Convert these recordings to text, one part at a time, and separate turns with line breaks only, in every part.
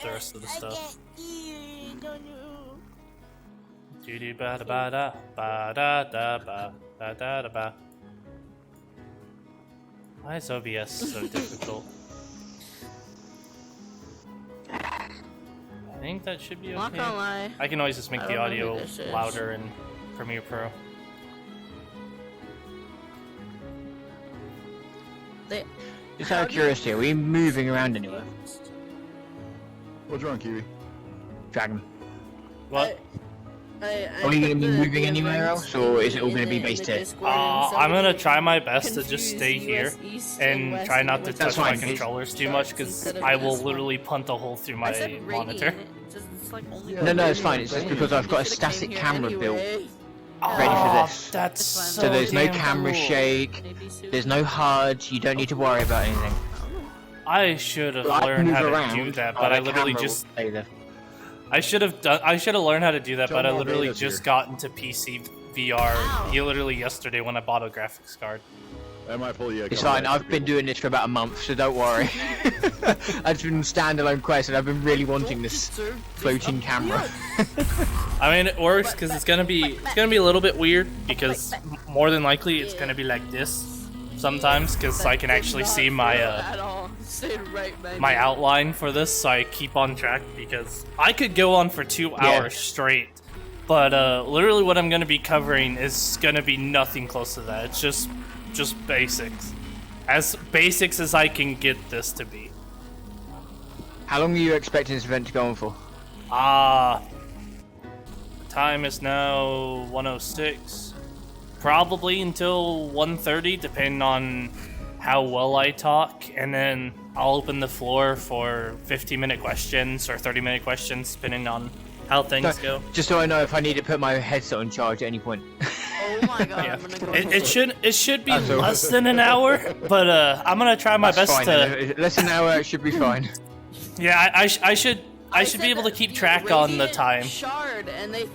the rest of the stuff. Why is OBS so difficult? I think that should be okay.
Not gonna lie.
I can always just make the audio louder in Premiere Pro.
Just out of curiosity, are we moving around anywhere?
What's wrong, Kiwi?
Dragon.
What?
Are we going to be moving anywhere else, or is it all going to be based here?
I'm gonna try my best to just stay here and try not to touch my controllers too much, because I will literally punt a hole through my monitor.
No, it's fine. It's just because I've got a static camera built ready for this.
That's
so there's no camera shake, there's no HUD, you don't need to worry about anything.
I should have learned how to do that, but I literally just... I should have learned how to do that, but I literally just got into PC VR literally yesterday when I bought a graphics card.
I might pull you.
It's fine, I've been doing this for about a month, so don't worry. I've been standalone quest and I've been really wanting this floating camera.
I mean, it works because it's gonna be a little bit weird, because more than likely it's gonna be like this sometimes, because I can actually see my my outline for this, so I keep on track, because I could go on for 2 hours straight, but literally what I'm gonna be covering is gonna be nothing close to that. It's just basics, as I can get this to be.
How long are you expecting this event to go on for?
Time is now 1:06. Probably until 1:30, depending on how well I talk, and then I'll open the floor for 50-minute questions or 30-minute questions, depending on how things go.
Just so I know if I need to put my headset on charge at any point.
Oh my god,
yeah.
I'm gonna go
it should be less than an hour, but I'm gonna try my best
fine,
to...
Less than an hour, it should be fine.
Yeah, I should be able to keep track on the time.
Shard, and they're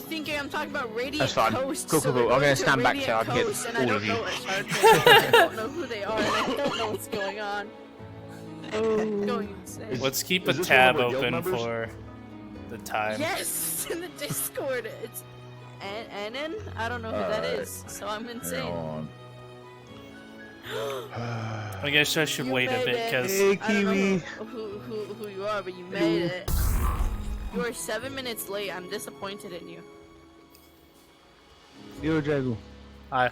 thinking I'm talking about Radiant
That's fine.
Coast.
Cool. I'm gonna stand back so I can get all of you.
I don't know who they are, and I don't know what's going on. Going insane.
Let's keep a tab open for the time.
Yes, in the Discord. It's Anon? I don't know who that is, so I'm insane.
I guess I should wait a bit, because...
Hey,
I don't know
Kiwi.
who you are, but you made it. You are 7 minutes late. I'm disappointed in you.
You're a Dragon.
Hi.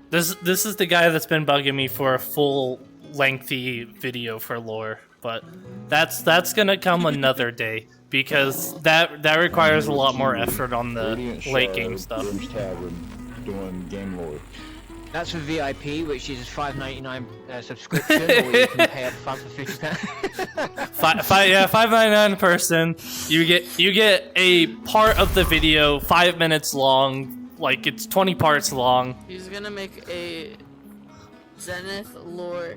This is the guy that's been bugging me for a full lengthy video for lore, but that's gonna come another day, because that requires a lot more effort on the late game stuff.
Doing game lore.
That's for VIP, which is a $5.99 subscription, or you can pay up front for £50.
$5.99 a person. You get a part of the video 5 minutes long, like it's 20 parts long.
He's gonna make a Zenith lore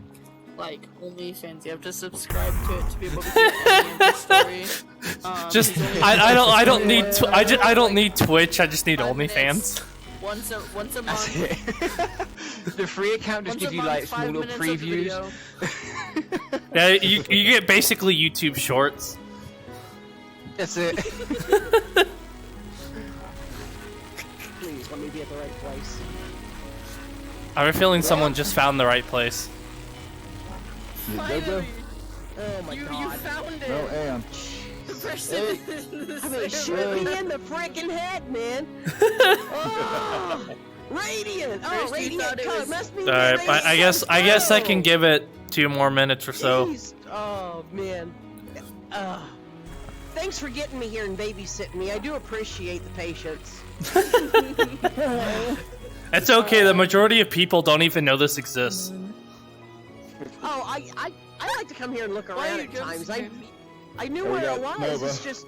like OnlyFans. You have to subscribe to it to be able to see the story.
I don't need Twitch. I just need OnlyFans.
Once a month.
The free account just gives you like small little previews.
Yeah, you get basically YouTube Shorts.
That's it.
Please, let me be at the right place.
I have a feeling someone just found the right place.
Finally!
Oh my god.
You found it!
No, and
The person
I mean, shoot me in the freaking head, man! Oh, Radiant! Oh,
First you
Radiant
thought it
color
was-
must be
Alright, I guess I can give it 2 more minutes or so.
Jeez. Oh, man. Thanks for getting me here and babysitting me. I do appreciate the patience.
It's okay, the majority of people don't even know this exists.
Oh, I like to come here and look
Why
around
are you
at times.
ghosting?
I knew
Oh,
where
we
it
got
was.
Nova.
It's just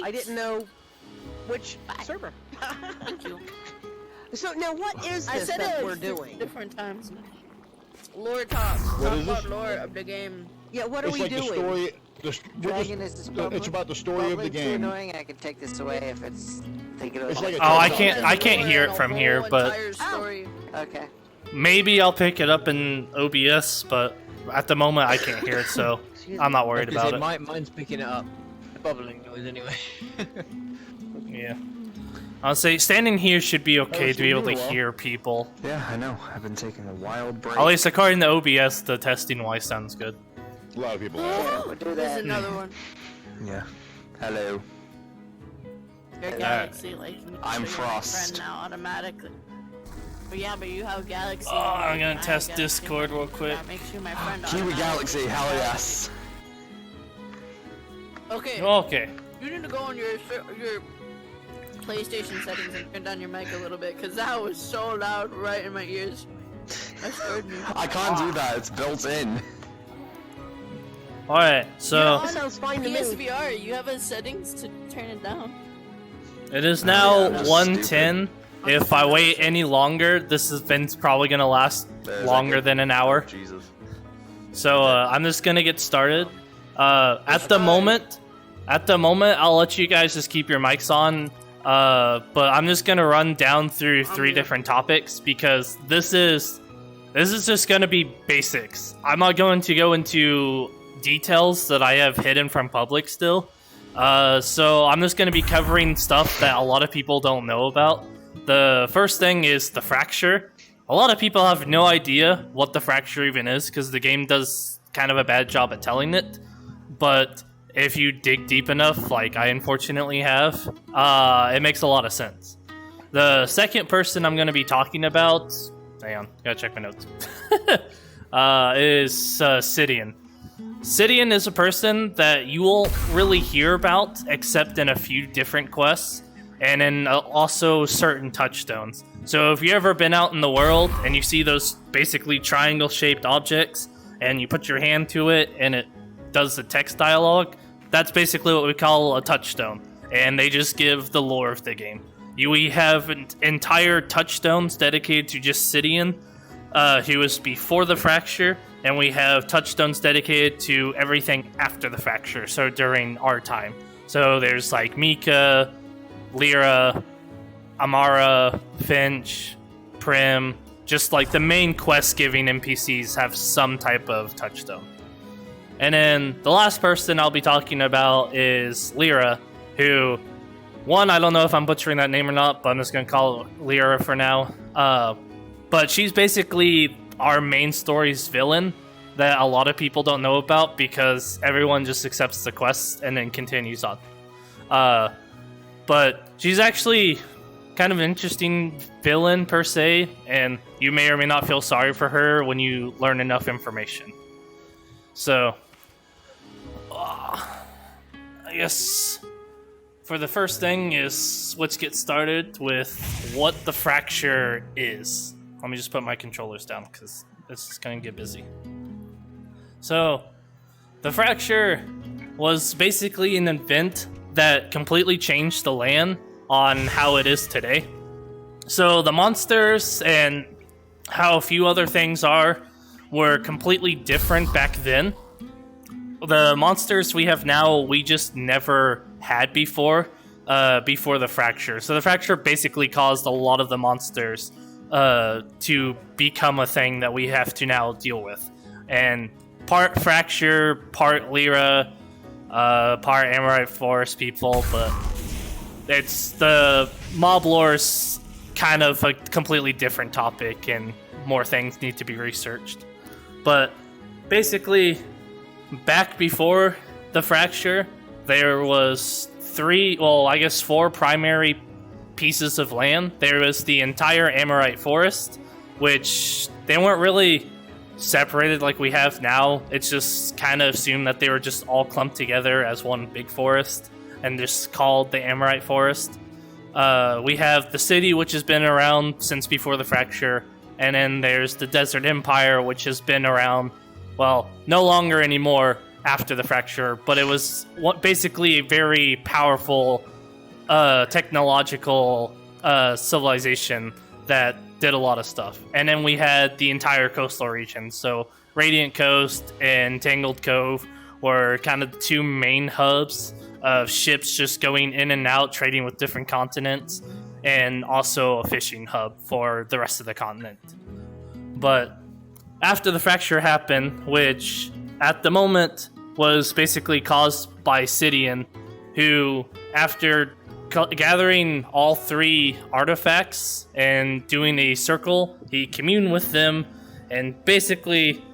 I didn't know which server.
Thank you.
So now, what is
I
this
said
that
it
we're doing?
different times. Lore talk.
What
Talk
is
about
this?
lore of the game.
Yeah, what are
it's
we
like
doing?
the story.
Dragon is this
It's about the story of the
too
game.
annoying. I can take this away if it's take it away.
It's like a
Oh, I
touchstone.
can't hear it from here, but
Story.
Okay.
maybe I'll pick it up in OBS, but at the moment I can't hear it, so I'm not worried
Like I
about
say,
it.
mine's picking it up. The bubbling noise anyway.
Yeah. I'll say standing here should be okay
it's
to be able to
been a while.
hear people.
Yeah, I know. I've been taking a wild break.
At least according to OBS, the testing wise sounds good.
A lot of people have.
Yeah, we'll do
There's
that.
another one.
Yeah. Hello.
Your Galaxy, like, makes
I'm
sure you're my
Frost.
friend now automatically. But yeah, but you have Galaxy.
Oh, I'm gonna
I have
test
Galaxy.
Discord real quick.
That makes you my friend
Kiwi
automatically.
Galaxy, hell yes.
Okay,
Okay.
you need to go on your PlayStation settings and turn down your mic a little bit, because that was so loud right in my ears. That scared me.
I can't do that, it's built in.
Alright, so
That sounds fine to me.
PSVR, you have a settings to turn it down.
it is now
yeah, that's
1:10. If I wait any longer, this event's probably gonna last
There's
longer
like a-
than an hour.
Jesus.
So I'm just gonna get started. At the moment, I'll let you guys just keep your mics on. But I'm just gonna run down through 3 different topics because this is just gonna be basics. I'm not going to go into details that I have hidden from public still. So I'm just gonna be covering stuff that a lot of people don't know about. The first thing is the fracture. A lot of people have no idea what the fracture even is because the game does kind of a bad job at telling it. But if you dig deep enough, like I unfortunately have, it makes a lot of sense. The second person I'm going to be talking about, hang on, gotta check my notes, is Sidion. Sidion is a person that you won't really hear about except in a few different quests and in also certain touchstones. So if you've ever been out in the world and you see those basically triangle-shaped objects and you put your hand to it and it does the text dialogue, that's basically what we call a touchstone, and they just give the lore of the game. We have entire touchstones dedicated to just Sidion, who was before the fracture, and we have touchstones dedicated to everything after the fracture, so during our time. So there's like Mika, Lyra, Amara, Finch, Prim, just like the main quest-giving NPCs have some type of touchstone. And then the last person I'll be talking about is Lyra, who, one, I don't know if I'm butchering that name or not, but I'm just going to call it Lyra for now. But she's basically our main story's villain that a lot of people don't know about because everyone just accepts the quests and then continues on. But she's actually kind of an interesting villain per se, and you may or may not feel sorry for her when you learn enough information. So, I guess for the first thing is let's get started with what the fracture is. Let me just put my controllers down because this is going to get busy. So, the fracture was basically an event that completely changed the land on how it is today. So, the monsters and how a few other things were completely different back then. The monsters we have now, we just never had before the fracture. So the fracture basically caused a lot of the monsters to become a thing that we have to now deal with. And part fracture, part Lyra, part Amorite Forest people, but it's the mob lore's kind of a completely different topic and more things need to be researched. But basically, back before the fracture, there was 4 primary pieces of land. There was the entire Amorite Forest, which they weren't really separated like we have now. It's just kind of assumed that they were just all clumped together as one big forest and just called the Amorite Forest. We have the city, which has been around since before the fracture, and then there's the Desert Empire, which has been around, well, no longer anymore after the fracture, but it was basically a very powerful technological civilization that did a lot of stuff. And then we had the entire coastal region, so Radiant Coast and Tangled Cove were kind of the 2 main hubs of ships just going in and out, trading with different continents, and also a fishing hub for the rest of the continent. But after the fracture happened, which at the moment was basically caused by Sidion, who, after gathering all 3 artifacts and doing a circle, he communed with them, and basically,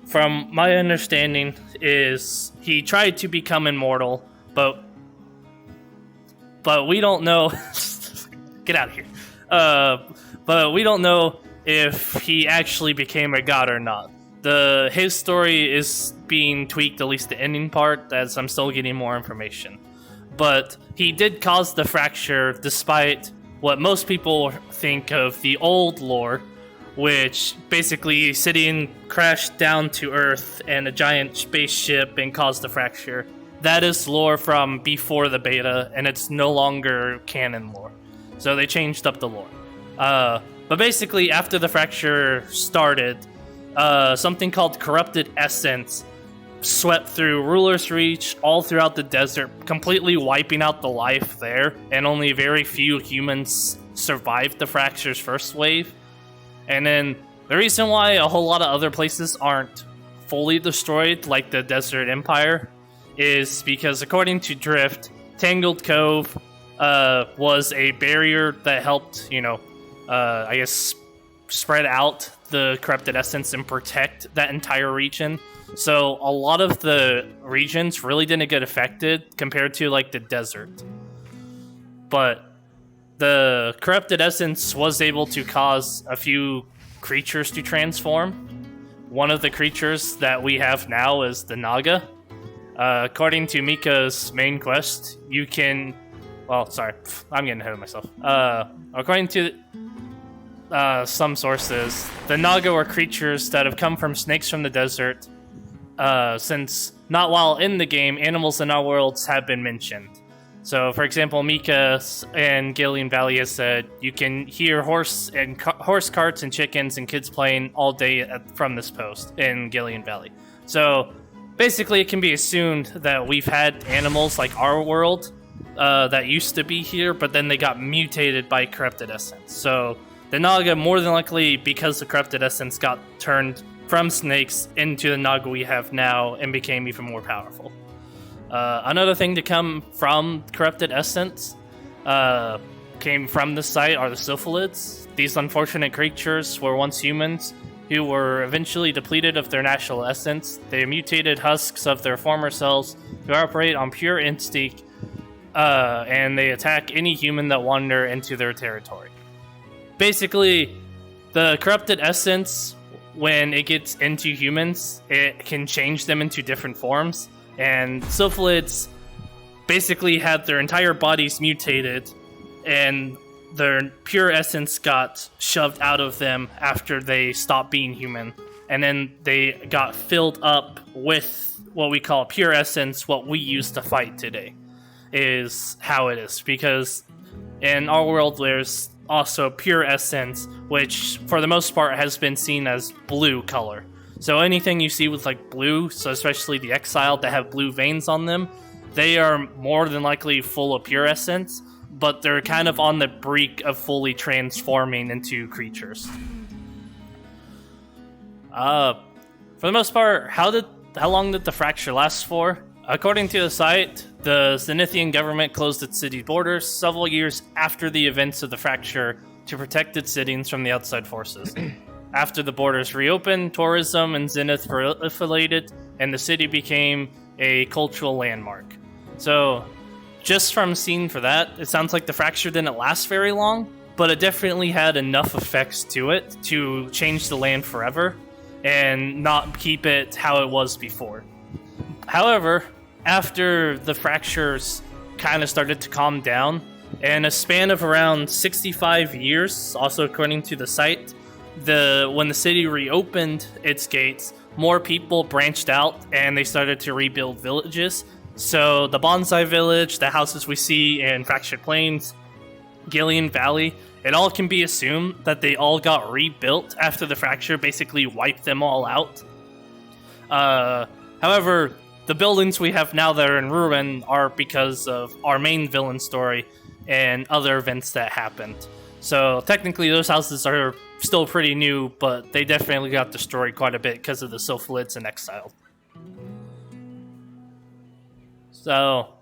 from my understanding, is he tried to become immortal, but we don't know. Get out of here. But we don't know if he actually became a god or not. His story is being tweaked, at least the ending part, as I'm still getting more information. But he did cause the fracture, despite what most people think of the old lore, which basically Sidion crashed down to Earth in a giant spaceship and caused the fracture. That is lore from before the beta, and it's no longer canon lore. So they changed up the lore. But basically, after the fracture started, something called Corrupted Essence swept through Ruler's Reach, all throughout the desert, completely wiping out the life there, and only very few humans survived the fracture's first wave. And then the reason why a whole lot of other places aren't fully destroyed, like the Desert Empire, is because according to Drift, Tangled Cove was a barrier that helped, I guess, spread out the Corrupted Essence and protect that entire region. So a lot of the regions really didn't get affected compared to, like, the desert. But the Corrupted Essence was able to cause a few creatures to transform. One of the creatures that we have now is the Naga. According to Mika's main quest, you can... Well, sorry, I'm getting ahead of myself. According to some sources, the Naga were creatures that have come from snakes from the desert, since not while in the game, animals in our worlds have been mentioned. So, for example, Mika and Gillian Valley has said you can hear horse carts and chickens and kids playing all day from this post in Gillian Valley. So, basically, it can be assumed that we've had animals like our world that used to be here, but then they got mutated by Corrupted Essence. So, the Naga, more than likely, because the Corrupted Essence got turned from snakes into the Naga we have now and became even more powerful. Another thing to come from Corrupted Essence came from the site are the Syphilids. These unfortunate creatures were once humans who were eventually depleted of their natural essence. They mutated husks of their former selves who operate on pure instinct, and they attack any human that wander into their territory. Basically, the Corrupted Essence, when it gets into humans, it can change them into different forms. And Syphilids basically had their entire bodies mutated, and their pure essence got shoved out of them after they stopped being human. And then they got filled up with what we call pure essence, what we use to fight today, is how it is. Because in our world, there's also pure essence, which for the most part has been seen as blue color. So anything you see with like blue, so especially the exiled that have blue veins on them, they are more than likely full of pure essence, but they're kind of on the brink of fully transforming into creatures. For the most part, how long did the fracture last for? According to the site, the Zenithian government closed its city borders several years after the events of the fracture to protect its citizens from the outside forces. After the borders reopened, tourism in Zenith proliferated, and the city became a cultural landmark. So, just from seeing for that, it sounds like the fracture didn't last very long, but it definitely had enough effects to it to change the land forever, and not keep it how it was before. However, after the fractures kind of started to calm down, in a span of around 65 years, also according to the site, when the city reopened its gates, more people branched out and they started to rebuild villages. So the Bonsai Village, the houses we see in Fractured Plains, Gillian Valley, it all can be assumed that they all got rebuilt after the fracture basically wiped them all out. However, the buildings we have now that are in ruin are because of our main villain story and other events that happened. So technically those houses are still pretty new, but they definitely got destroyed quite a bit because of the Syphilids and Exiled. So,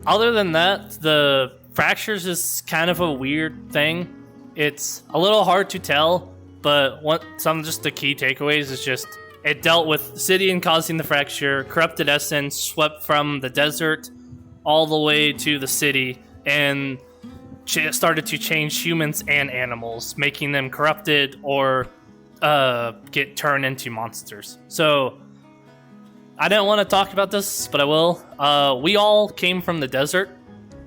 other than that, the fractures is kind of a weird thing. It's a little hard to tell, but some just the key takeaways is just it dealt with Sidion causing the fracture, corrupted essence swept from the desert all the way to the city, and started to change humans and animals, making them corrupted or get turned into monsters. So, I didn't want to talk about this, but I will. We all came from the desert.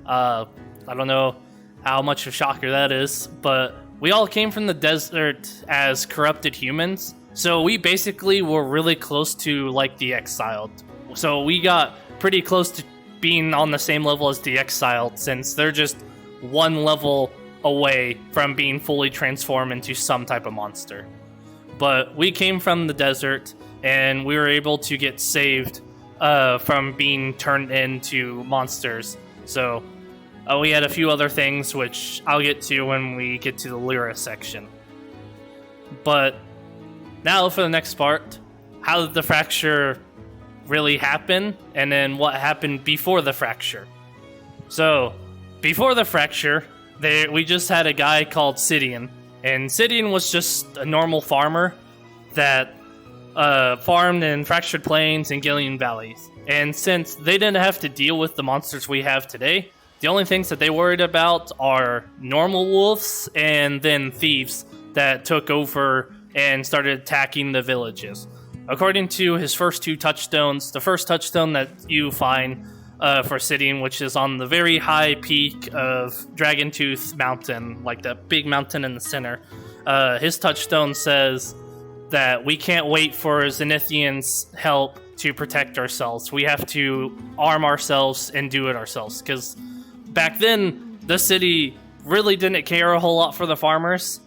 I don't know how much of a shocker that is, but we all came from the desert as corrupted humans. So we basically were really close to like the exiled. So we got pretty close to being on the same level as the exiled, since they're just one level away from being fully transformed into some type of monster. But we came from the desert, and we were able to get saved from being turned into monsters. So we had a few other things, which I'll get to when we get to the Lyra section. But now for the next part, how did the fracture really happen, and then what happened before the fracture? So, before the fracture, we just had a guy called Sidion, and Sidion was just a normal farmer that farmed in Fractured Plains and Gillian Valleys. And since they didn't have to deal with the monsters we have today, the only things that they worried about are normal wolves and then thieves that took over and started attacking the villages. According to his first two touchstones, the first touchstone that you find for Sidion, which is on the very high peak of Dragontooth Mountain, like that big mountain in the center, his touchstone says that we can't wait for Zenithian's help to protect ourselves. We have to arm ourselves and do it ourselves, because back then, the city really didn't care a whole lot for the farmers.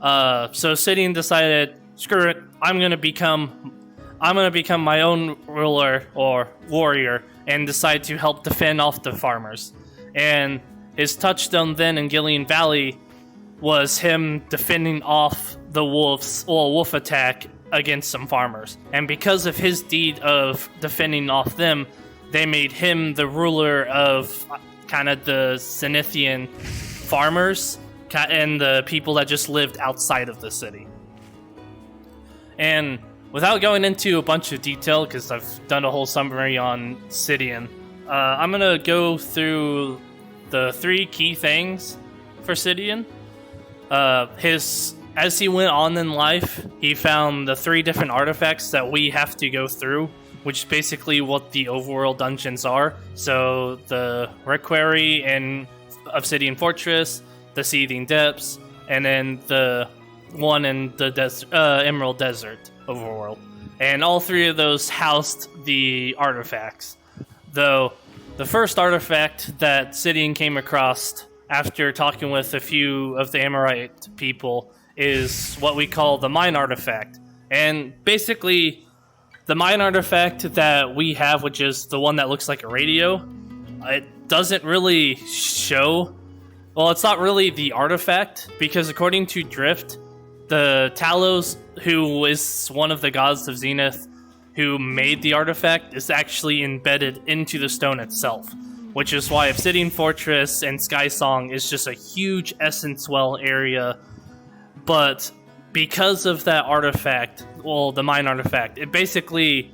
So Sidion decided, screw it, I'm gonna become my own ruler or warrior and decide to help defend off the farmers. And his touchstone then in Gillian Valley was him defending off the wolf attack against some farmers. And because of his deed of defending off them, they made him the ruler of kind of the Zenithian farmers and the people that just lived outside of the city. And without going into a bunch of detail, because I've done a whole summary on Sidion, I'm going to go through the three key things for Sidion. As he went on in life, he found the three different artifacts that we have to go through, which is basically what the overworld dungeons are. So the Reliquary and Obsidian Fortress, the Seething Depths, and then the one in the Emerald Desert overworld. And all three of those housed the artifacts. Though the first artifact that Sidion came across after talking with a few of the Amorite people is what we call the Mine Artifact. And basically, the Mine Artifact that we have, which is the one that looks like a radio, it doesn't really show. Well, it's not really the artifact, because according to Drift, the Talos, who is one of the gods of Zenith, who made the artifact, is actually embedded into the stone itself, which is why Obsidian Fortress and Sky Song is just a huge essence well area. But because of that artifact, well, the Mine Artifact, it basically,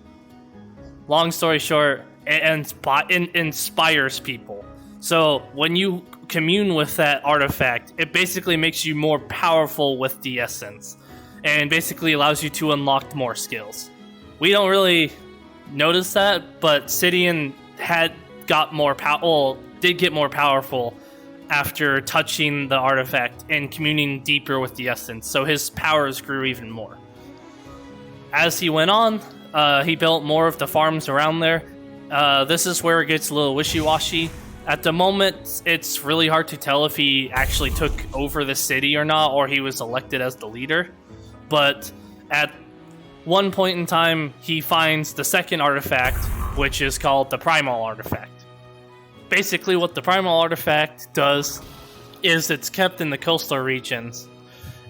long story short, it inspires people. So when you commune with that artifact, it basically makes you more powerful with the essence, and basically allows you to unlock more skills. We don't really notice that, but Sidion did get more powerful after touching the artifact and communing deeper with the essence, so his powers grew even more. As he went on, he built more of the farms around there. This is where it gets a little wishy-washy. At the moment, it's really hard to tell if he actually took over the city or not, or he was elected as the leader. But at one point in time, he finds the second artifact, which is called the Primal Artifact. Basically, what the Primal Artifact does is it's kept in the coastal regions.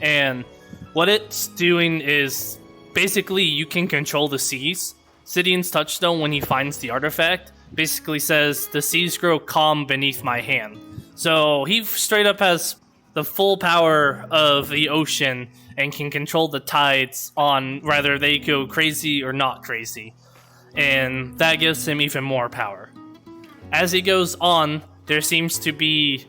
And what it's doing is, basically, you can control the seas. Sidion's touchstone, when he finds the artifact, basically says, "The seas grow calm beneath my hand." So he straight up has the full power of the ocean and can control the tides on whether they go crazy or not crazy. And that gives him even more power. As he goes on, there seems to be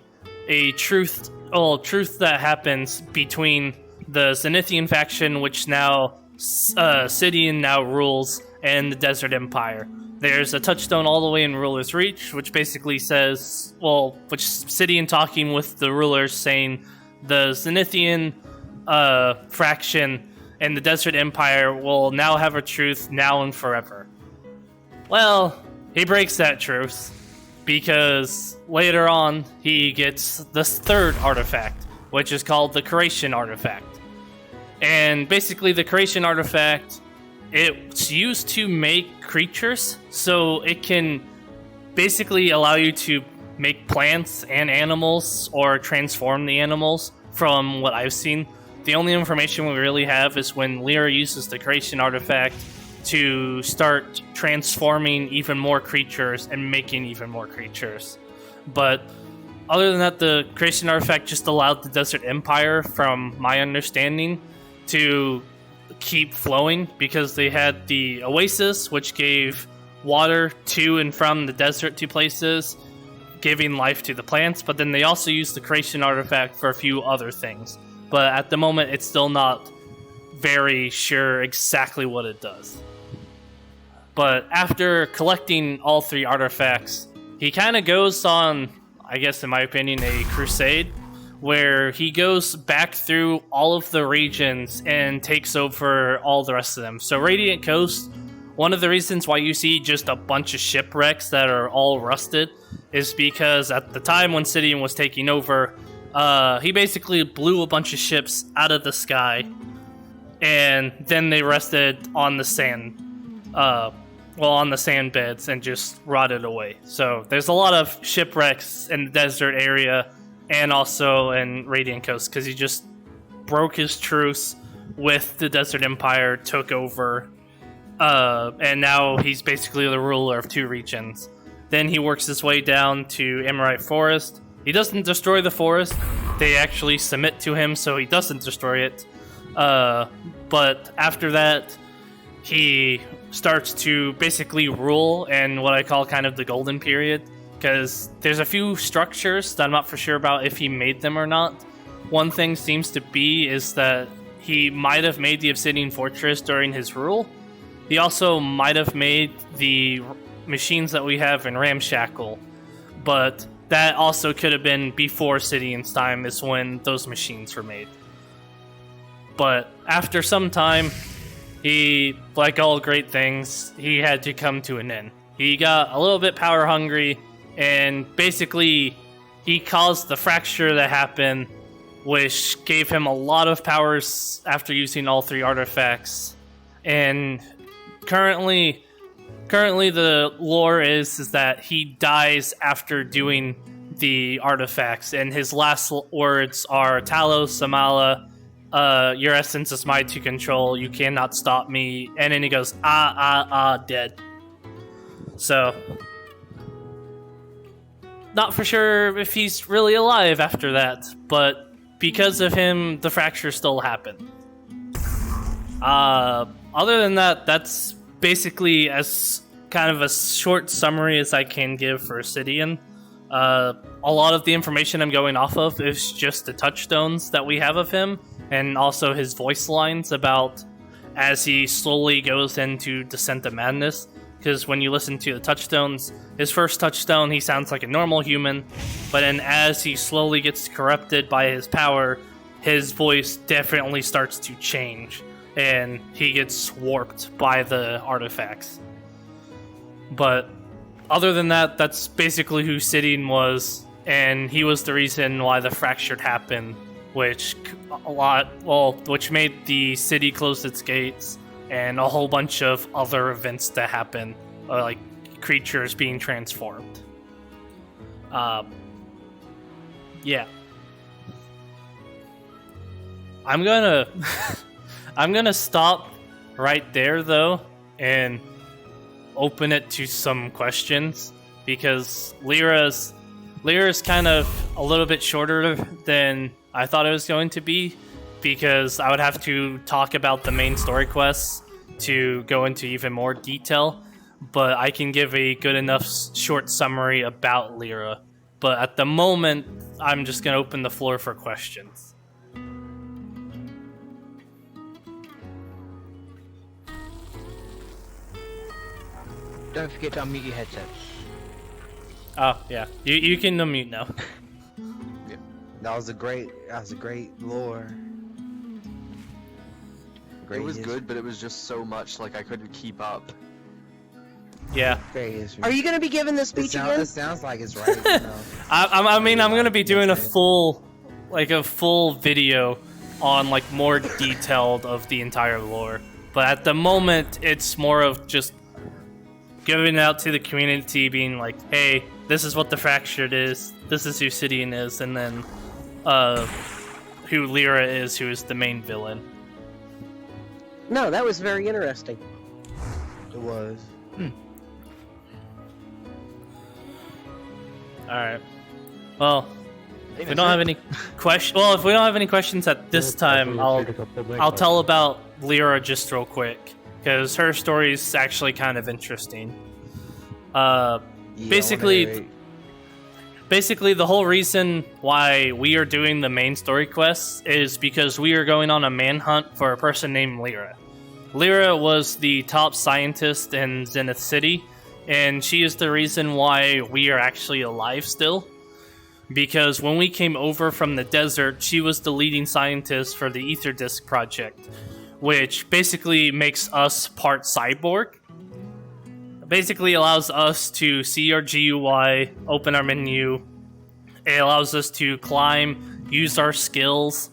a truth that happens between the Zenithian faction, which now Sidion now rules, and the Desert Empire. There's a touchstone all the way in Ruler's Reach, which basically says, which Sidion talking with the rulers saying the Zenithian fraction and the Desert Empire will now have a truth now and forever. Well, he breaks that truth because later on he gets the third artifact, which is called the Creation Artifact. And basically the Creation Artifact, it's used to make creatures, so it can basically allow you to make plants and animals or transform the animals from what I've seen. The only information we really have is when Lyra uses the Creation Artifact to start transforming even more creatures and making even more creatures. But other than that, the Creation Artifact just allowed the Desert Empire, from my understanding, to keep flowing because they had the Oasis, which gave water to and from the desert to places, giving life to the plants, but then they also used the Creation Artifact for a few other things. But at the moment, it's still not very sure exactly what it does. But after collecting all three artifacts, he kind of goes on, I guess in my opinion, a crusade, where he goes back through all of the regions and takes over all the rest of them. So Radiant Coast, one of the reasons why you see just a bunch of shipwrecks that are all rusted is because at the time when Sidion was taking over, he basically blew a bunch of ships out of the sky, and then they rested on the sand, on the sand beds and just rotted away. So there's a lot of shipwrecks in the desert area and also in Radiant Coast because he just broke his truce with the Desert Empire, took over, and now he's basically the ruler of two regions. Then he works his way down to Emerite Forest. He doesn't destroy the forest. They actually submit to him, so he doesn't destroy it. But after that, he starts to basically rule in what I call kind of the golden period, because there's a few structures that I'm not for sure about if he made them or not. One thing seems to be is that he might have made the Obsidian Fortress during his rule. He also might have made the machines that we have in Ramshackle, but that also could have been before Sidion's time is when those machines were made. But after some time, he, like all great things, he had to come to an end. He got a little bit power hungry, and basically he caused the fracture that happened, which gave him a lot of powers after using all three artifacts. And currently the lore is that he dies after doing the artifacts, and his last words are Talos Samala, your essence is mine to control, you cannot stop me, and then he goes dead. So not for sure if he's really alive after that, but because of him, the fracture still happened. Other than that, that's basically as kind of a short summary as I can give for Sidion. A lot of the information I'm going off of is just the touchstones that we have of him, and also his voice lines about as he slowly goes into Descent of Madness. Because when you listen to the touchstones, his first touchstone, he sounds like a normal human, but then as he slowly gets corrupted by his power, his voice definitely starts to change, and he gets warped by the artifacts. But other than that, that's basically who Sidion was, and he was the reason why the fracture happened, which made the city close its gates, and a whole bunch of other events that happen, like creatures being transformed. Yeah. I'm gonna stop right there though, and open it to some questions because Lyra's kind of a little bit shorter than I thought it was going to be, because I would have to talk about the main story quests to go into even more detail, but I can give a good enough short summary about Lyra. But at the moment, I'm just going to open the floor for questions.
Don't forget to unmute your headsets.
Oh, yeah. You can unmute now.
That was a great lore.
It was good, but it was just so much, like, I couldn't keep up.
Yeah.
Great history.
Are you gonna be giving this speech again?
It sounds like it's right. You know.
I mean, I'm gonna be doing a full video on like more detailed of the entire lore. But at the moment, it's more of just giving it out to the community, being like, hey, this is what the Fractured is, this is who Sidion is, and then who Lyra is, who is the main villain.
No, that was very interesting.
It was.
Alright. Well, if we don't have any if we don't have any questions at this time, I'll tell about Lyra just real quick, because her story is actually kind of interesting. Basically, the whole reason why we are doing the main story quests is because we are going on a manhunt for a person named Lyra. Lyra was the top scientist in Zenith City, and she is the reason why we are actually alive still. Because when we came over from the desert, she was the leading scientist for the Ether Disk project, which basically makes us part cyborg. It basically allows us to see our GUI, open our menu. It allows us to climb, use our skills,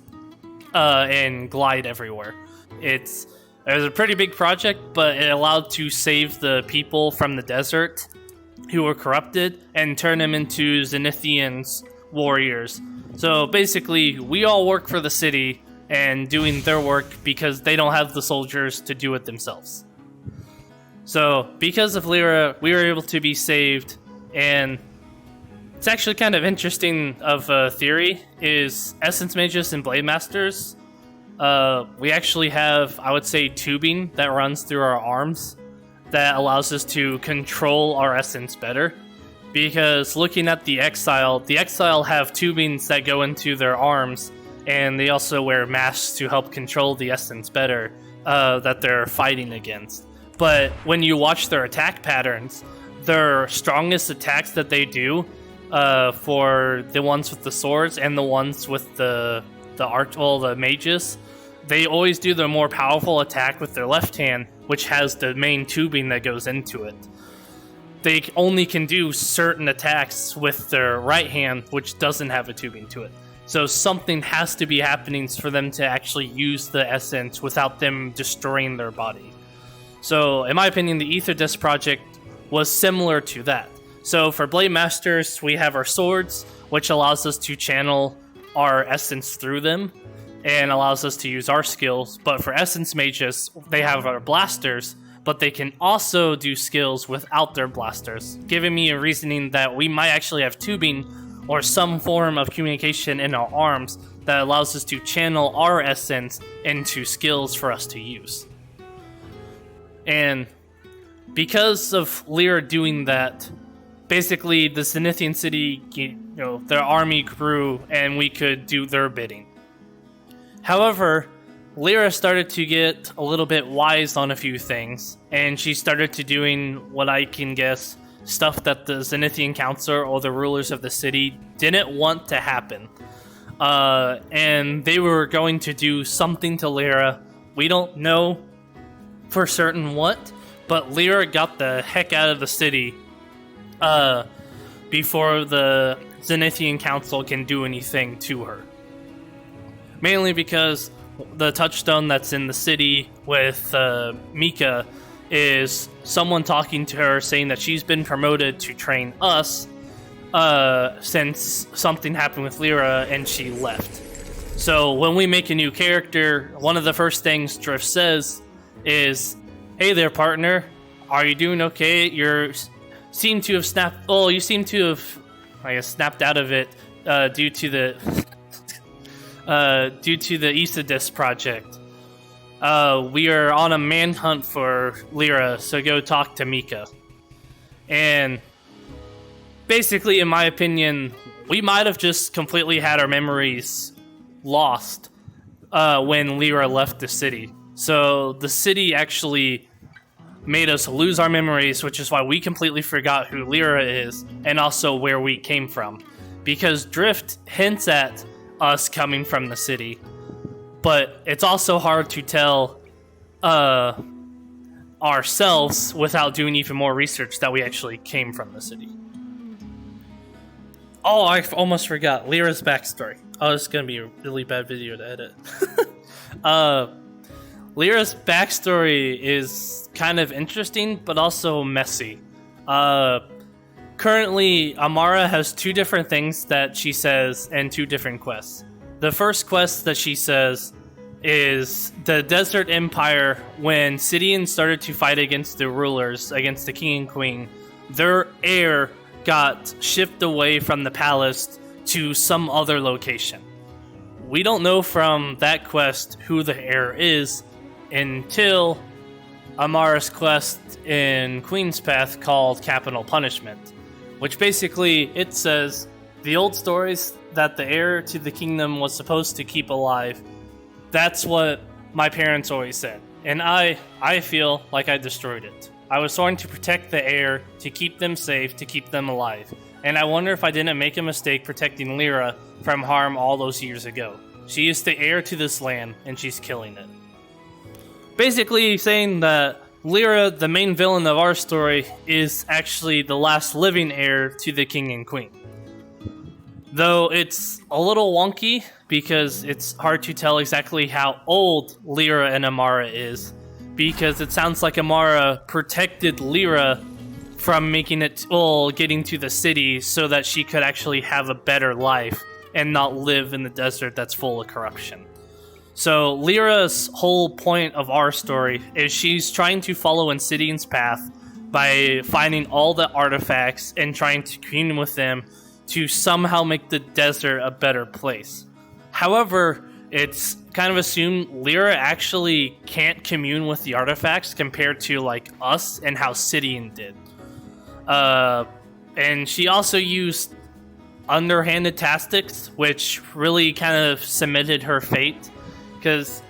and glide everywhere. It was a pretty big project, but it allowed to save the people from the desert who were corrupted and turn them into Zenithians warriors. So basically, we all work for the city and doing their work because they don't have the soldiers to do it themselves. So because of Lyra, we were able to be saved, and it's actually kind of interesting of a theory is Essence Mages and Blade Masters. We actually have, I would say, tubing that runs through our arms that allows us to control our essence better. Because looking at the Exile have tubings that go into their arms, and they also wear masks to help control the essence better that they're fighting against. But when you watch their attack patterns, their strongest attacks that they do for the ones with the swords and the ones with the mages, they always do the more powerful attack with their left hand, which has the main tubing that goes into it. They only can do certain attacks with their right hand, which doesn't have a tubing to it. So something has to be happening for them to actually use the essence without them destroying their body. So, in my opinion, the Ether Disk project was similar to that. So for Blade Masters, we have our swords, which allows us to channel our essence through them, and allows us to use our skills. But for Essence Mages, they have our blasters, but they can also do skills without their blasters, giving me a reasoning that we might actually have tubing or some form of communication in our arms that allows us to channel our essence into skills for us to use. And because of Lyra doing that, basically the Zenithian city, their army grew and we could do their bidding. However, Lyra started to get a little bit wise on a few things, and she started to doing what I can guess stuff that the Zenithian Council or the rulers of the city didn't want to happen. And they were going to do something to Lyra. We don't know for certain what, but Lyra got the heck out of the city before the Zenithian Council can do anything to her. Mainly because the touchstone that's in the city with Mika is someone talking to her saying that she's been promoted to train us since something happened with Lyra and she left. So when we make a new character, one of the first things Drift says is, "Hey there, partner. are you doing okay? Seem to have snapped. Oh, you seem to have, I guess, snapped out of it due to the Isadis project. We are on a manhunt for Lyra, so go talk to Mika. And basically, in my opinion, we might have just completely had our memories lost when Lyra left the city. So the city actually made us lose our memories, which is why we completely forgot who Lyra is and also where we came from. Because Drift hints at us coming from the city, but it's also hard to tell ourselves without doing even more research that we actually came from the city. Oh, I almost forgot Lyra's backstory. Oh, it's gonna be a really bad video to edit. Lyra's backstory is kind of interesting, but also messy. Currently, Amara has 2 different things that she says and 2 different quests. The first quest that she says is the Desert Empire. When Sidion started to fight against the rulers, against the king and queen, their heir got shipped away from the palace to some other location. We don't know from that quest who the heir is until Amara's quest in Queen's Path called Capital Punishment, which basically it says the old stories that the heir to the kingdom was supposed to keep alive. That's what my parents always said, and I feel like I destroyed it. I was trying to protect the heir, to keep them safe, to keep them alive, and I wonder if I didn't make a mistake protecting Lyra from harm all those years ago. She is the heir to this land, and she's killing it. Basically saying that Lyra, the main villain of our story, is actually the last living heir to the king and queen. Though it's a little wonky because it's hard to tell exactly how old Lyra and Amara is, because it sounds like Amara protected Lyra from getting to the city so that she could actually have a better life and not live in the desert that's full of corruption. So Lyra's whole point of our story is she's trying to follow in Sidion's path by finding all the artifacts and trying to commune with them to somehow make the desert a better place. However, it's kind of assumed Lyra actually can't commune with the artifacts compared to like us and how Sidion did. And she also used underhanded tactics, which really kind of cemented her fate. Because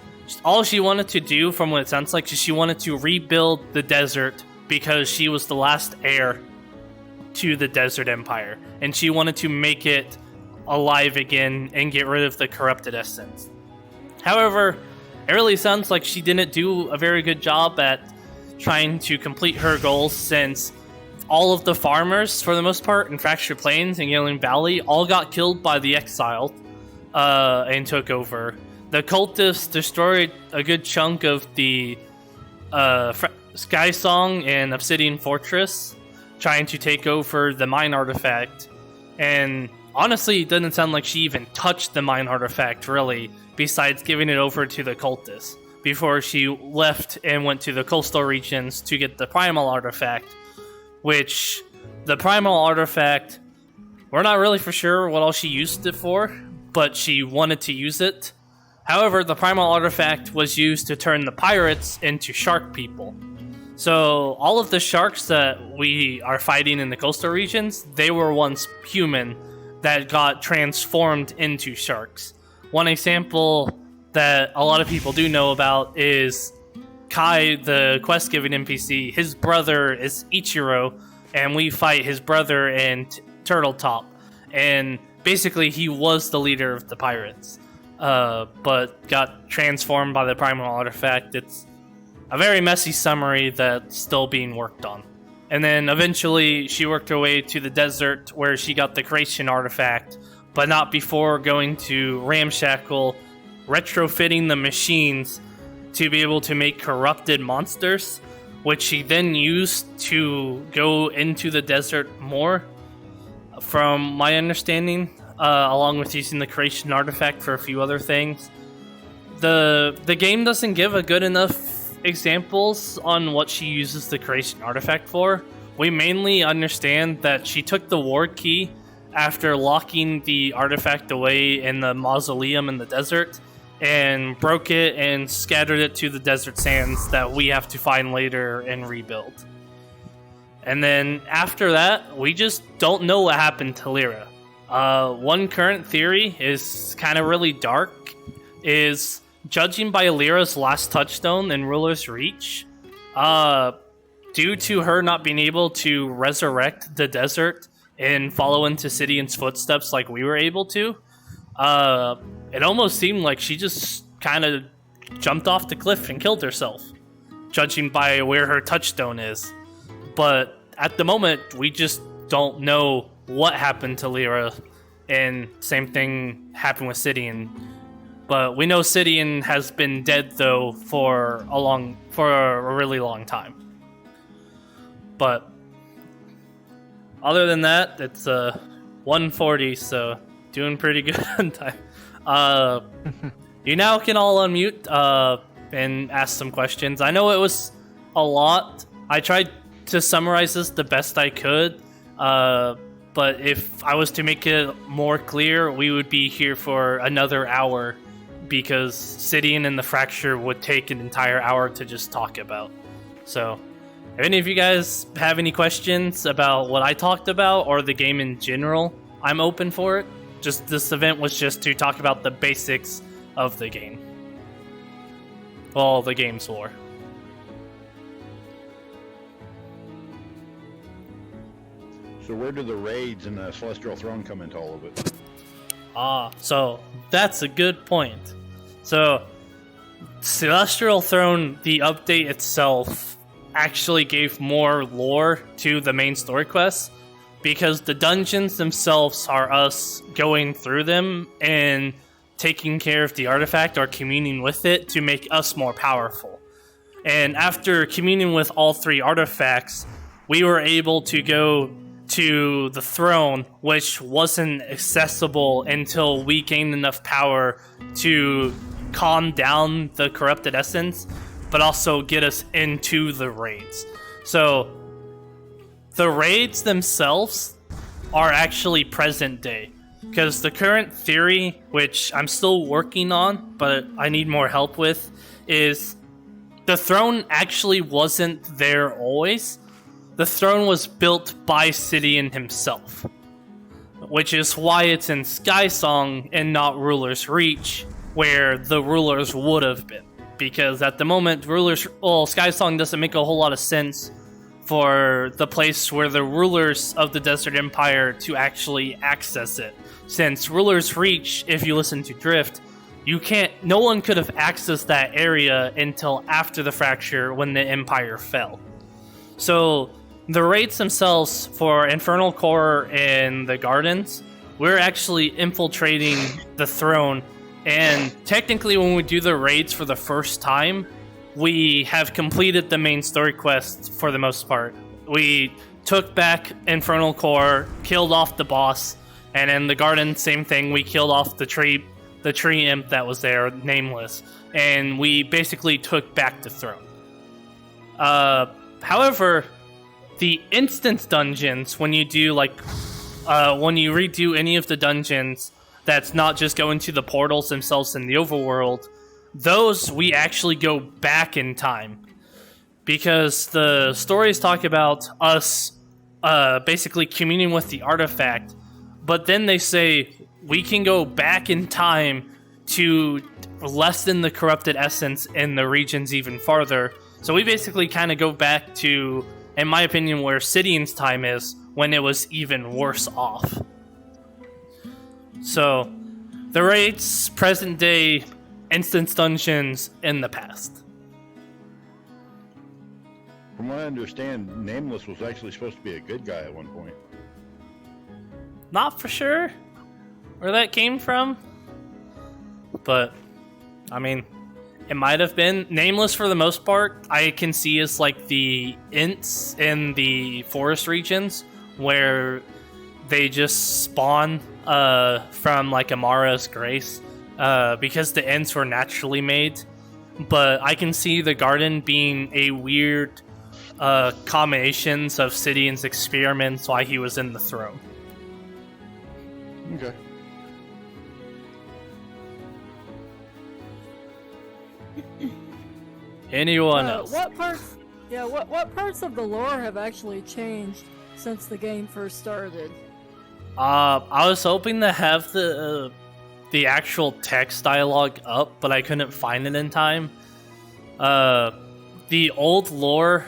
all she wanted to do, from what it sounds like, is she wanted to rebuild the desert because she was the last heir to the Desert Empire. And she wanted to make it alive again and get rid of the corrupted essence. However, it really sounds like she didn't do a very good job at trying to complete her goals, since all of the farmers, for the most part, in Fractured Plains and Yelling Valley, all got killed by the Exiled and took over. The cultists destroyed a good chunk of the Sky Song and Obsidian Fortress, trying to take over the mine artifact. And honestly, it doesn't sound like she even touched the mine artifact, really, besides giving it over to the cultists, before she left and went to the coastal regions to get the primal artifact, which the primal artifact, we're not really for sure what all she used it for, but she wanted to use it. However, the primal artifact was used to turn the pirates into shark people. So all of the sharks that we are fighting in the coastal regions, they were once human that got transformed into sharks. One example that a lot of people do know about is Kai, the quest-giving NPC. His brother is Ichiro, and we fight his brother in Turtle Top. And basically, he was the leader of the pirates, but got transformed by the primal artifact. It's a very messy summary that's still being worked on. And then eventually she worked her way to the desert where she got the creation artifact, but not before going to Ramshackle, retrofitting the machines to be able to make corrupted monsters, which she then used to go into the desert more, from my understanding, along with using the creation artifact for a few other things. The game doesn't give a good enough examples on what she uses the creation artifact for. We mainly understand that she took the ward key after locking the artifact away in the mausoleum in the desert and broke it and scattered it to the desert sands that we have to find later and rebuild. And then after that, we just don't know what happened to Lyra. One current theory is kind of really dark, is judging by Lyra's last touchstone in Ruler's Reach, due to her not being able to resurrect the desert and follow into Sidion's footsteps like we were able to, it almost seemed like she just kind of jumped off the cliff and killed herself, judging by where her touchstone is. But at the moment, we just don't know what happened to Lyra, and same thing happened with Sidion. But we know Sidion has been dead though for a really long time. But other than that, it's 1:40, so doing pretty good on time. You now can all unmute and ask some questions. I know it was a lot. I tried to summarize this the best I could, but if I was to make it more clear, we would be here for another hour, because Sidion and the Fracture would take an entire hour to just talk about. So, if any of you guys have any questions about what I talked about or the game in general, I'm open for it. Just this event was just to talk about the basics of the game. Well, the game's lore.
So where do the raids and the Celestial Throne come into all of it?
So that's a good point. So, Celestial Throne, the update itself, actually gave more lore to the main story quests, because the dungeons themselves are us going through them and taking care of the artifact or communing with it to make us more powerful. And after communing with all three artifacts, we were able to go to the throne, which wasn't accessible until we gained enough power to calm down the corrupted essence, but also get us into the raids. So the raids themselves are actually present day, because the current theory, which I'm still working on but I need more help with, is the throne actually wasn't there always. The throne was built by Sidion himself, which is why it's in Skysong and not Ruler's Reach, where the rulers would have been. Because at the moment, Skysong doesn't make a whole lot of sense for the place where the rulers of the Desert Empire to actually access it. Since Ruler's Reach, if you listen to Drift, no one could have accessed that area until after the Fracture, when the Empire fell. So the raids themselves for Infernal Core and the Gardens, we're actually infiltrating the throne, and technically when we do the raids for the first time, we have completed the main story quests for the most part. We took back Infernal Core, killed off the boss, and in the Garden, same thing, we killed off the tree imp that was there, Nameless, and we basically took back the throne. However, the instance dungeons, when you do when you redo any of the dungeons, that's not just going to the portals themselves in the overworld, those we actually go back in time, because the stories talk about us basically communing with the artifact, but then they say we can go back in time to lessen the corrupted essence in the regions even farther. So we basically kind of go back to, in my opinion, where Sidion's time is, when it was even worse off. So, the raids, present day, instance dungeons in the past.
From what I understand, Nameless was actually supposed to be a good guy at one point.
Not for sure where that came from, but, I mean, it might have been. Nameless, for the most part, I can see as like the Ints in the forest regions, where they just spawn from like Amara's grace, because the Ints were naturally made. but I can see the garden being a weird combinations of Sidion's experiments while he was in the throne.
Okay.
Anyone else?
What parts? Yeah, what parts of the lore have actually changed since the game first started?
I was hoping to have the actual text dialogue up, but I couldn't find it in time. The old lore,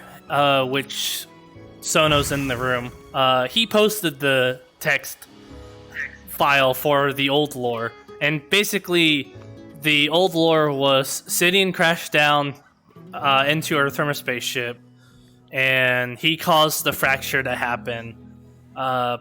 which Sono's in the room, he posted the text file for the old lore, and basically the old lore was Sidion crashed down into Earth from a spaceship, and he caused the fracture to happen. A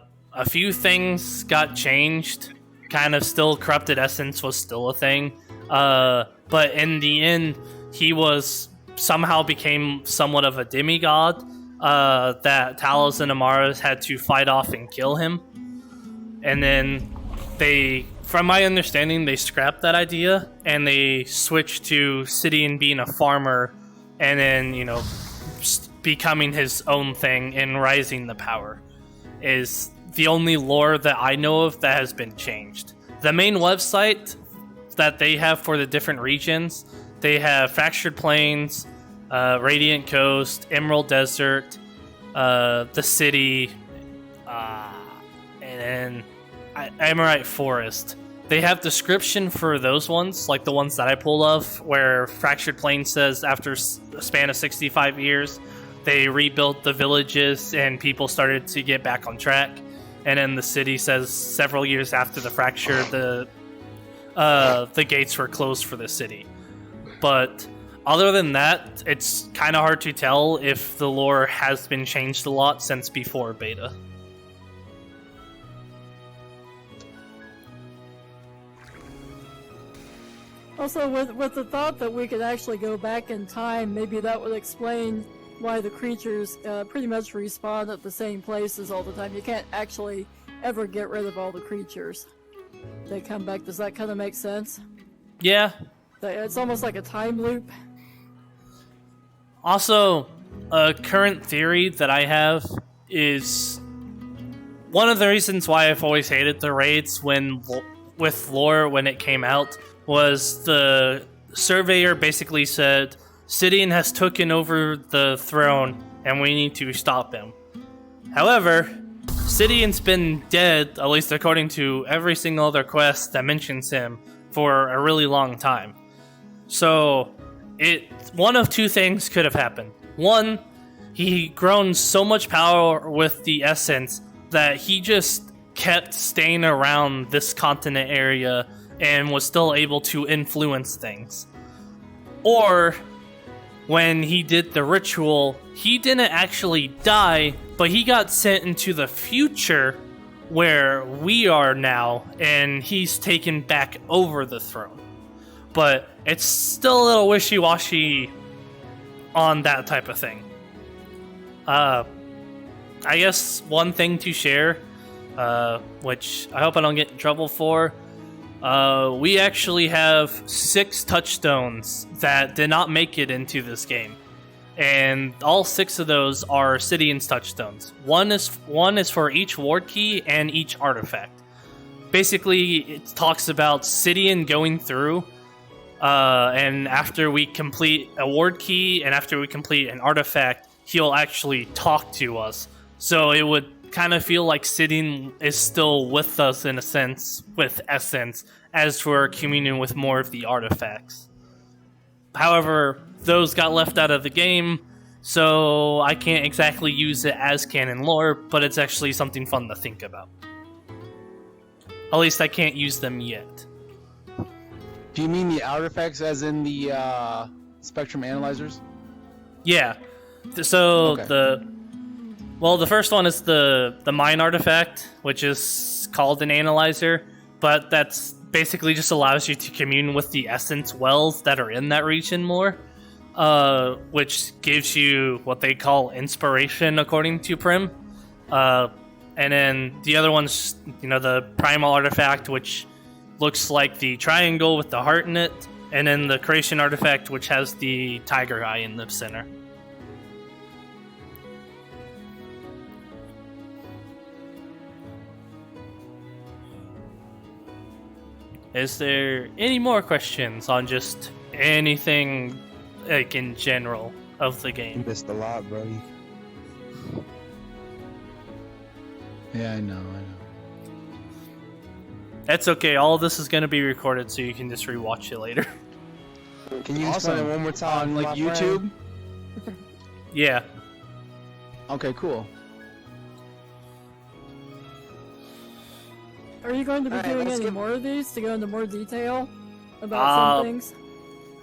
few things got changed. Kind of still corrupted essence was still a thing. But in the end, he was somehow became somewhat of a demigod that Talos and Amaras had to fight off and kill him. And then from my understanding, they scrapped that idea and they switched to Sidion being a farmer and then, becoming his own thing and rising the power is the only lore that I know of that has been changed. The main website that they have for the different regions, they have Fractured Plains, Radiant Coast, Emerald Desert, the city, and then Amorite Forest. They have description for those ones, like the ones that I pulled off, where Fractured Plains says after a span of 65 years, they rebuilt the villages and people started to get back on track. And then the city says several years after the fracture, the gates were closed for the city. But other than that, it's kind of hard to tell if the lore has been changed a lot since before beta.
Also, with the thought that we could actually go back in time, maybe that would explain why the creatures pretty much respawn at the same places all the time. You can't actually ever get rid of all the creatures. They come back. Does that kind of make sense?
Yeah.
It's almost like a time loop.
Also, a current theory that I have is one of the reasons why I've always hated the raids with lore when it came out was the surveyor basically said Sidion has taken over the throne and we need to stop him. However, Sidion's been dead, at least according to every single other quest that mentions him, for a really long time. So, one of two things could have happened. One, he grown so much power with the essence that he just kept staying around this continent area and was still able to influence things. Or, when he did the ritual, he didn't actually die, but he got sent into the future where we are now, and he's taken back over the throne. But it's still a little wishy-washy on that type of thing. I guess one thing to share, which I hope I don't get in trouble for, we actually have 6 touchstones that did not make it into this game. And all 6 of those are Sidion's touchstones. One is for each ward key and each artifact. Basically, it talks about Sidion going through, and after we complete a ward key and after we complete an artifact, he'll actually talk to us. So it would kind of feel like Sidion is still with us in a sense, with essence, as we're communing with more of the artifacts. However, those got left out of the game, so I can't exactly use it as canon lore, but it's actually something fun to think about. At least I can't use them yet.
Do you mean the artifacts as in the spectrum analyzers?
Yeah. So
Okay.
the first one is the mine artifact, which is called an analyzer, but that's basically just allows you to commune with the essence wells that are in that region more, which gives you what they call inspiration according to Prim. And then the other one's, the primal artifact, which looks like the triangle with the heart in it, and then the creation artifact, which has the tiger eye in the center. Is there any more questions on just anything, like, in general of the
You
game?
missed a lot, Brody.
Yeah, I know.
That's okay, all of this is going to be recorded, so you can just rewatch it later.
Can you explain it one more time,
On like
my
YouTube?
friend?
Yeah.
Okay, cool.
Are you going to be
Alright,
doing
let's
any
get-
more of these to go into more detail about some things?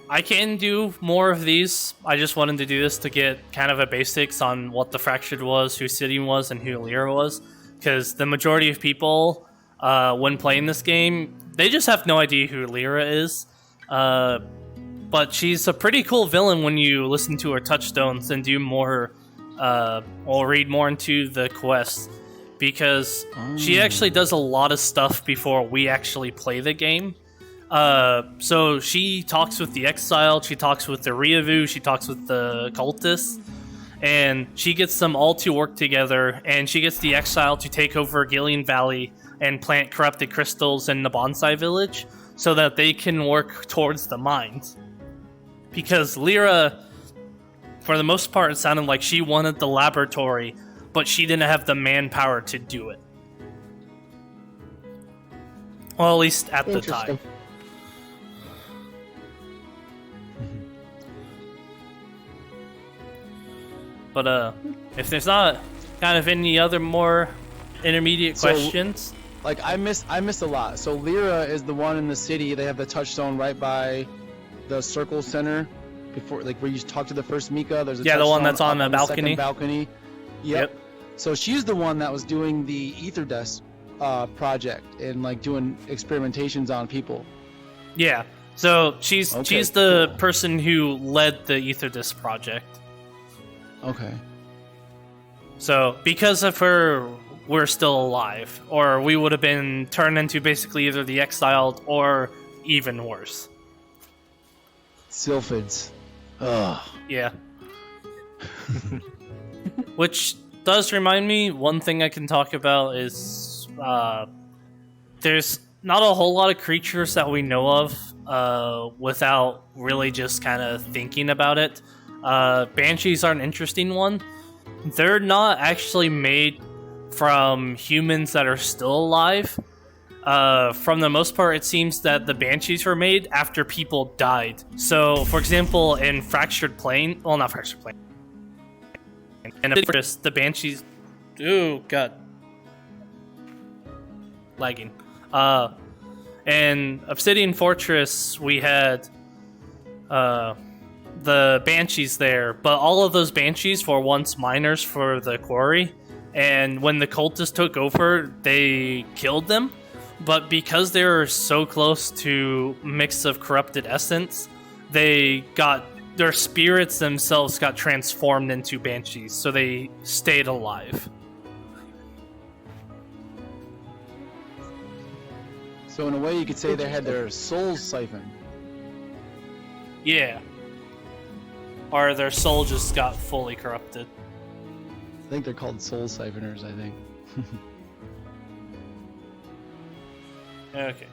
I can do more of these. I just wanted to do this to get kind of a basics on what the Fractured was, who Sidion was, and who Lyra was. Because the majority of people, when playing this game, they just have no idea who Lyra is. But she's a pretty cool villain when you listen to her touchstones and do more, or read more into the quests. Because she actually does a lot of stuff before we actually play the game. So she talks with the Exiled, she talks with the Ryavu, she talks with the Cultists, and she gets them all to work together, and she gets the Exiled to take over Gillian Valley and plant corrupted crystals in the Bonsai Village so that they can work towards the mines. Because Lyra, for the most part, it sounded like she wanted the laboratory, but she didn't have the manpower to do it. Well, at least at the time. But if there's not kind of any other more intermediate
So-
questions,
Like I missed a lot. So Lyra is the one in the city. They have the touchstone right by the circle center, before, like, where you talk to the first Mika. There's a
Yeah, the one
touchstone
that's on
up
the
second
balcony.
balcony. Yep. So she's the one that was doing the ether dust project and like doing experimentations on people.
yeah. So she's
Okay,
the
cool.
person who led the Ether Disc project.
Okay.
So because of her, we're still alive, or we would have been turned into basically either the Exiled or even worse.
Sylphids. Ugh.
Yeah. Which does remind me, one thing I can talk about is there's not a whole lot of creatures that we know of without really just kind of thinking about it. Banshees are an interesting one. They're not actually made from humans that are still alive. From the most part, it seems that the Banshees were made after people died. So, for example, in Fractured Plane, well, not Fractured Plane, and the Banshees, ooh, god, lagging. In Obsidian Fortress, we had the Banshees there, but all of those Banshees were once miners for the quarry, and when the cultists took over, they killed them. But because they were so close to mix of corrupted essence, their spirits themselves got transformed into Banshees, so they stayed alive.
So in a way, you could say they had their souls siphoned.
Yeah. Or their soul just got fully corrupted.
I think they're called soul siphoners. I think.
Okay.